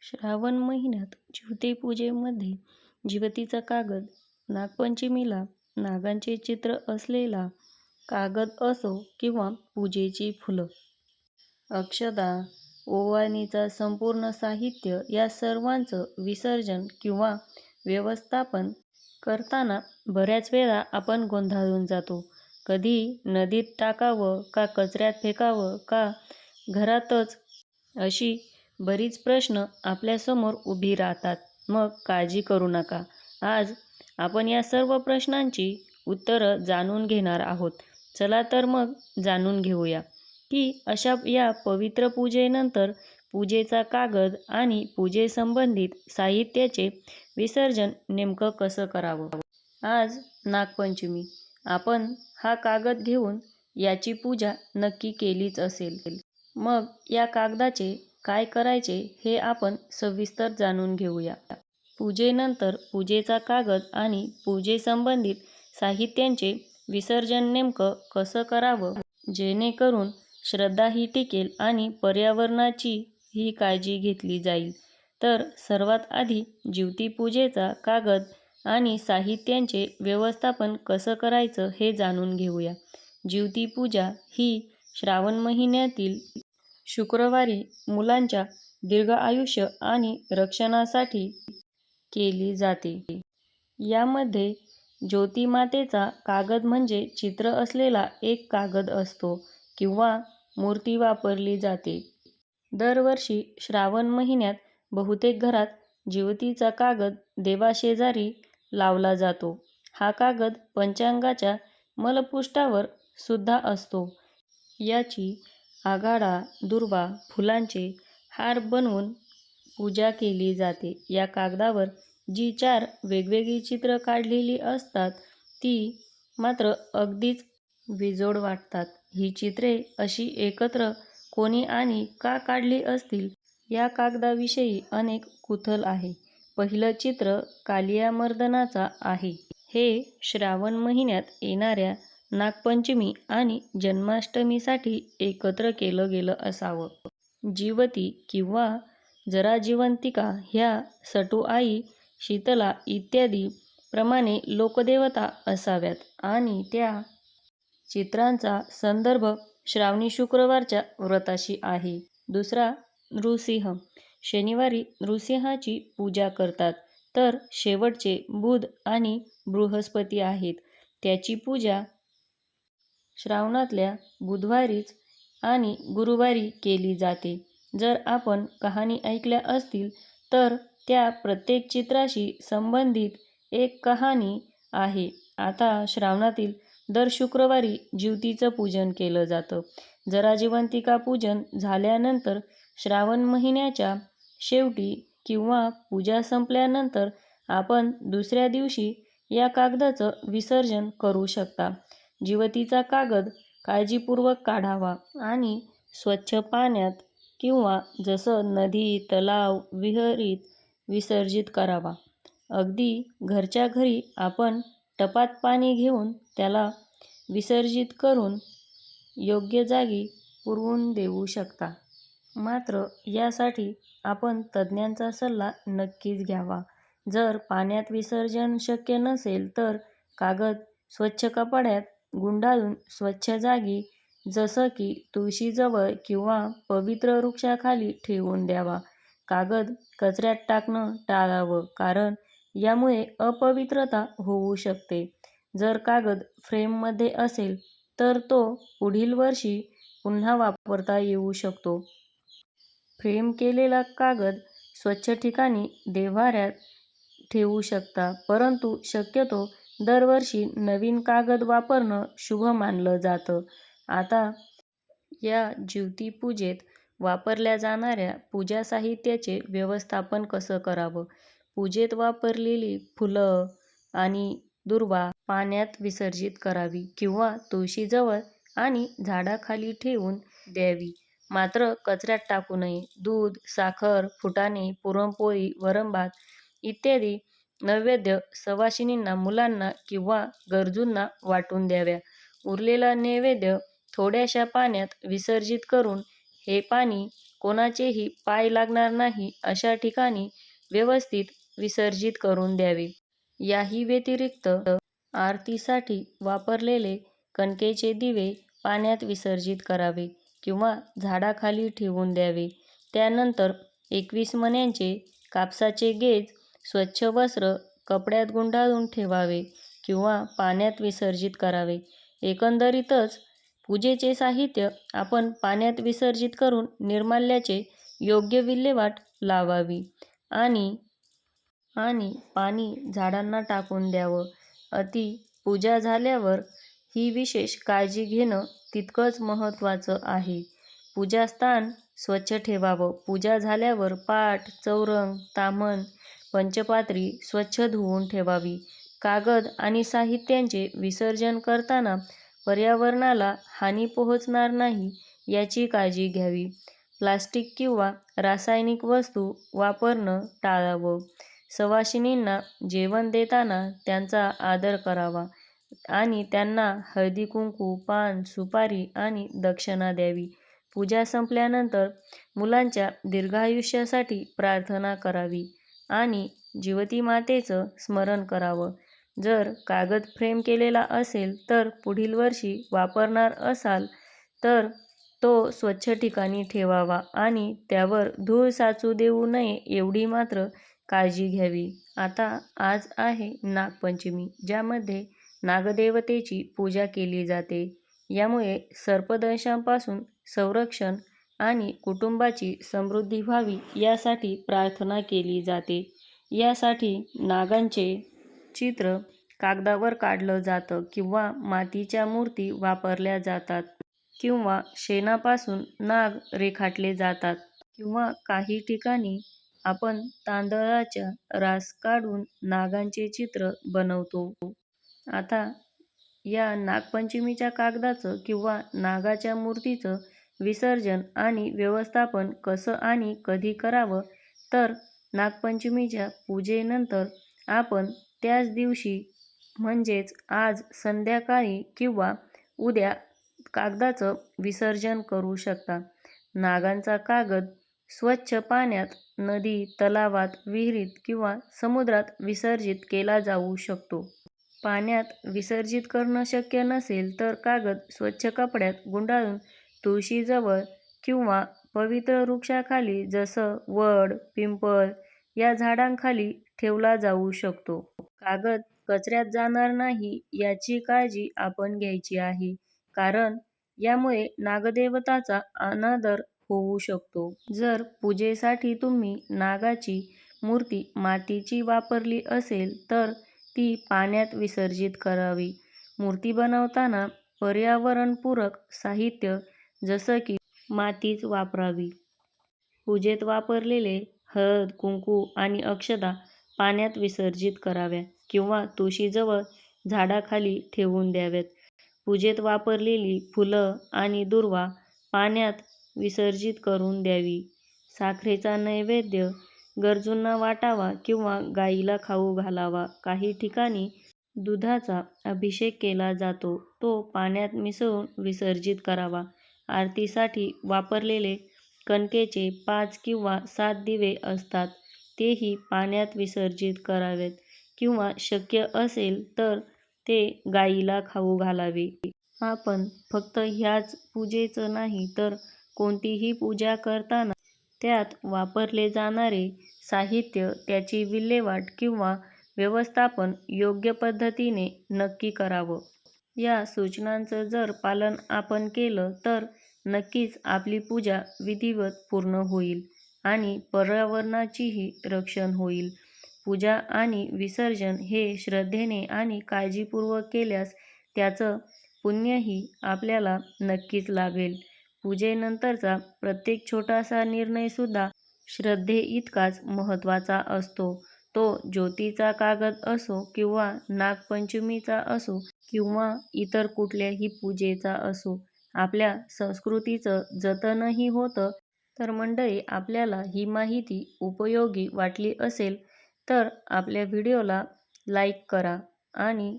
श्रावण महिन्यात ज्योतिपूजेमध्ये जिवतीचा कागद, नागपंचमीला नागांचे चित्र असलेला कागद असो किंवा पूजेची फुलं, अक्षता, ओवाळणीचा संपूर्ण साहित्य या सर्वांचं विसर्जन किंवा व्यवस्थापन करताना बऱ्याच वेळा आपण गोंधळून जातो. कधी नदीत टाकावं का कचऱ्यात फेकावं का घरातच, अशी बरीच प्रश्न आपल्यासमोर उभी राहतात. मग काळजी करू नका. आज आपण या सर्व प्रश्नांची उत्तरं जाणून घेणार आहोत. चला तर मग जाणून घेऊया की अशा या पवित्र पूजेनंतर पूजेचा कागद आणि पूजेसंबंधित साहित्याचे विसर्जन नेमकं कसं करावं. आज नागपंचमी. आपण हा कागद घेऊन याची पूजा नक्की केलीच असेल. मग या कागदाचे काय करायचे हे आपण सविस्तर जाणून घेऊया. पूजेनंतर पूजेचा कागद आणि पूजेसंबंधित साहित्यांचे विसर्जन नेमकं कसं करावं जेणेकरून श्रद्धाही टिकेल आणि पर्यावरणाची ही काळजी घेतली जाईल. तर सर्वात आधी ज्योतिपूजेचा कागद आणि साहित्यांचे व्यवस्थापन कसं करायचं हे जाणून घेऊया. ज्योतिपूजा ही श्रावण महिन्यातील शुक्रवारी मुलांच्या दीर्घ आयुष्य आणि रक्षणासाठी केली जाते. यामध्ये ज्योतिमातेचा कागद म्हणजे चित्र असलेला एक कागद असतो किंवा मूर्ती वापरली जाते. दरवर्षी श्रावण महिन्यात बहुतेक घरात ज्योतीचा कागद देवाशेजारी लावला जातो. हा कागद पंचांगाच्या मलपुष्टावर सुद्धा असतो. याची आघाडा, दुर्वा, फुलांचे हार बनवून पूजा केली जाते. या कागदावर जी 4 वेगवेगळी चित्रं काढलेली असतात ती मात्र अगदीच विजोड वाटतात. ही चित्रे अशी एकत्र कोणी आणि का काढली असतील या कागदाविषयी अनेक कुतूहल आहे. पहिलं चित्र कालियामर्दनाचा आहे. हे श्रावण महिन्यात येणाऱ्या नागपंचमी आणि जन्माष्टमीसाठी एकत्र केलं गेलं असावं. जिवती किंवा जराजीवंतिका ह्या सटुआई, शीतला इत्यादी प्रमाणे लोकदेवता असाव्यात आणि त्या चित्रांचा संदर्भ श्रावणी शुक्रवारच्या व्रताशी आहे. दुसरा नृसिंह. शनिवारी नृसिंहाची पूजा करतात. तर शेवटचे बुध आणि बृहस्पती आहेत. त्याची पूजा श्रावणातल्या बुधवारीच आणि गुरुवारी केली जाते. जर आपण कहाणी ऐकल्या असतील तर त्या प्रत्येक चित्राशी संबंधित एक कहाणी आहे. आता श्रावणातील दर शुक्रवारी ज्योतीचं पूजन केलं जातं. जराजीवंतिका पूजन झाल्यानंतर श्रावण महिन्याच्या शेवटी किंवा पूजा संपल्यानंतर आपण दुसऱ्या दिवशी या कागदाचं विसर्जन करू शकता. जिवतीचा कागद काळजीपूर्वक काढावा आणि स्वच्छ पाण्यात किंवा जसं नदी, तलाव, विहिरीत विसर्जित करावा. अगदी घरच्या घरी आपण टपात पाणी घेऊन त्याला विसर्जित करून योग्य जागी पुरवून देऊ शकता. मात्र यासाठी आपण तज्ज्ञांचा सल्ला नक्कीच घ्यावा. जर पाण्यात विसर्जन शक्य नसेल तर कागद स्वच्छ कपड्यात गुंडाळून स्वच्छ जागी जसं की तुळशीजवळ किंवा पवित्र वृक्षाखाली ठेवून द्यावा. कागद कचऱ्यात टाकणं टाळावं कारण यामुळे अपवित्रता होऊ शकते. जर कागद फ्रेममध्ये असेल तर तो पुढील वर्षी पुन्हा वापरता येऊ शकतो. फ्रेम केलेला कागद स्वच्छ ठिकाणी देव्हाऱ्यात ठेवू शकता. परंतु शक्यतो दरवर्षी नवीन कागद वापरणं शुभ मानलं जातं. आता या ज्योतिपूजेत वापरल्या जाणाऱ्या पूजा साहित्याचे व्यवस्थापन कसं करावं. पूजेत वापरलेली फुलं आणि दुर्वा पाण्यात विसर्जित करावी किंवा तुळशीजवळ आणि झाडाखाली ठेवून द्यावी. मात्र कचऱ्यात टाकू नये. दूध, साखर, फुटाणे, पुरणपोळी, वरणभात इत्यादी नैवेद्य सवाशिणींना, मुलांना किंवा गरजूंना वाटून द्यावा. उरलेला नैवेद्य थोड्याशा पाण्यात विसर्जित करून हे पाणी कोणाचेही पाय लागणार नाही अशा ठिकाणी व्यवस्थित विसर्जित करून द्यावे. याही व्यतिरिक्त आरतीसाठी वापरलेले कणकेचे दिवे पाण्यात विसर्जित करावे किंवा झाडाखाली ठेवून द्यावे. त्यानंतर 21 मण्यांचे कापसाचे गेज स्वच्छ वस्त्र कपड्यात गुंडाळून ठेवावे किंवा पाण्यात विसर्जित करावे. एकंदरीतच पूजेचे साहित्य आपण पाण्यात विसर्जित करून निर्माल्याचे योग्य विल्हेवाट लावावी आणि पाणी झाडांना टाकून द्यावं. पूजा झाल्यावर ही विशेष काळजी घेणं तितकंच महत्त्वाचं आहे. पूजास्थान स्वच्छ ठेवावं. पूजा झाल्यावर पाट, चौरंग, ताम्हण, पंचपात्री स्वच्छ धुवून ठेवावी. कागद आणि साहित्यांचे विसर्जन करताना पर्यावरणाला हानी पोहोचणार नाही याची काळजी घ्यावी. प्लास्टिक किंवा रासायनिक वस्तू वापरणं टाळावं. सवाशिणींना जेवण देताना त्यांचा आदर करावा आणि त्यांना हळदी-कुंकू, पान, सुपारी आणि दक्षिणा द्यावी. पूजा संपल्यानंतर मुलांच्या दीर्घायुष्यासाठी प्रार्थना करावी आणि जिवती मातेचं स्मरण करावं. जर कागद फ्रेम केलेला असेल तर पुढील वर्षी वापरणार असाल तर तो स्वच्छ ठिकाणी ठेवावा आणि त्यावर धूळ साचू देऊ नये एवढी मात्र काळजी घ्यावी. आता आज आहे नागपंचमी, ज्यामध्ये नागदेवतेची पूजा केली जाते. यामुळे सर्पदंशापासून संरक्षण आणि कुटुंबाची समृद्धी व्हावी यासाठी प्रार्थना केली जाते. यासाठी नागांचे चित्र कागदावर काढलं जातं किंवा मातीच्या मूर्ती वापरल्या जातात किंवा शेणापासून नाग रेखाटले जातात किंवा काही ठिकाणी आपण तांदळाचा रास काढून नागांचे चित्र बनवतो. आता या नागपंचमीच्या कागदाचं किंवा नागाच्या मूर्तीचं विसर्जन आणि व्यवस्थापन कसं आणि कधी करावं तर नागपंचमीच्या पूजेनंतर आपण त्याच दिवशी म्हणजेच आज संध्याकाळी किंवा उद्या कागदाचं विसर्जन करू शकता. नागांचा कागद स्वच्छ पाण्यात, नदी, तलावात, विहिरीत किंवा समुद्रात विसर्जित केला जाऊ शकतो. पाण्यात विसर्जित करणं शक्य नसेल तर कागद स्वच्छ कपड्यात गुंडाळून तुळशीजवळ किंवा पवित्र वृक्षाखाली जसं वड, पिंपळ या झाडांखाली ठेवला जाऊ शकतो. कागद कचऱ्यात जाणार नाही याची काळजी आपण घ्यायची आहे, कारण यामुळे नागदेवताचा अनादर होऊ शकतो. जर पूजेसाठी तुम्ही नागाची मूर्ती मातीची वापरली असेल तर ती पाण्यात विसर्जित करावी. मूर्ती बनवताना पर्यावरणपूरक साहित्य जसं की मातीच वापरावी. पूजेत वापरलेले हळद, कुंकू आणि अक्षता पाण्यात विसर्जित कराव्या किंवा तुळशीजवळ झाडाखाली ठेवून द्याव्यात. पूजेत वापरलेली फुलं आणि दूर्वा पाण्यात विसर्जित करून द्यावी. साखरेचा नैवेद्य गरजूंना वाटावा किंवा गायीला खाऊ घालावा. काही ठिकाणी दुधाचा अभिषेक केला जातो, तो पाण्यात मिसळून विसर्जित करावा. आरतीसाठी वापरलेले कणकेचे 5 किंवा 7 दिवे असतात, तेही पाण्यात विसर्जित करावेत किंवा शक्य असेल तर ते गायीला खाऊ घालावे. आपण फक्त ह्याच पूजेचं नाही तर कोणतीही पूजा करताना त्यात वापरले जाणारे साहित्य, त्याची विल्हेवाट किंवा व्यवस्थापन योग्य पद्धतीने नक्की करावं. या सूचनांचं जर पालन आपण केलं तर नक्कीच आपली पूजा विधिवत पूर्ण होईल आणि पर्यावरणाचीही रक्षण होईल. पूजा आणि विसर्जन हे श्रद्धेने आणि काळजीपूर्वक केल्यास त्याचं पुण्यही आपल्याला नक्कीच लाभेल. पूजेनंतरचा प्रत्येक छोटासा निर्णयसुद्धा श्रद्धेइतकाच महत्त्वाचा असतो. तो ज्योतीचा कागद असो किंवा नागपंचमीचा असो किंवा इतर कुठल्याही पूजेचा असो. आपल्या संस्कृतीचं जतनही होतं. तर मंडळी, आपल्याला ही माहिती उपयोगी वाटली असेल तर आपल्या व्हिडिओला लाईक करा आणि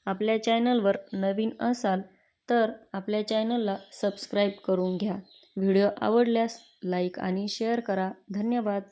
आपल्या चॅनलवर नवीन असाल तर आपल्या चॅनलला सबस्क्राईब करून घ्या. व्हिडिओ आवडल्यास लाईक आणि शेअर करा. धन्यवाद.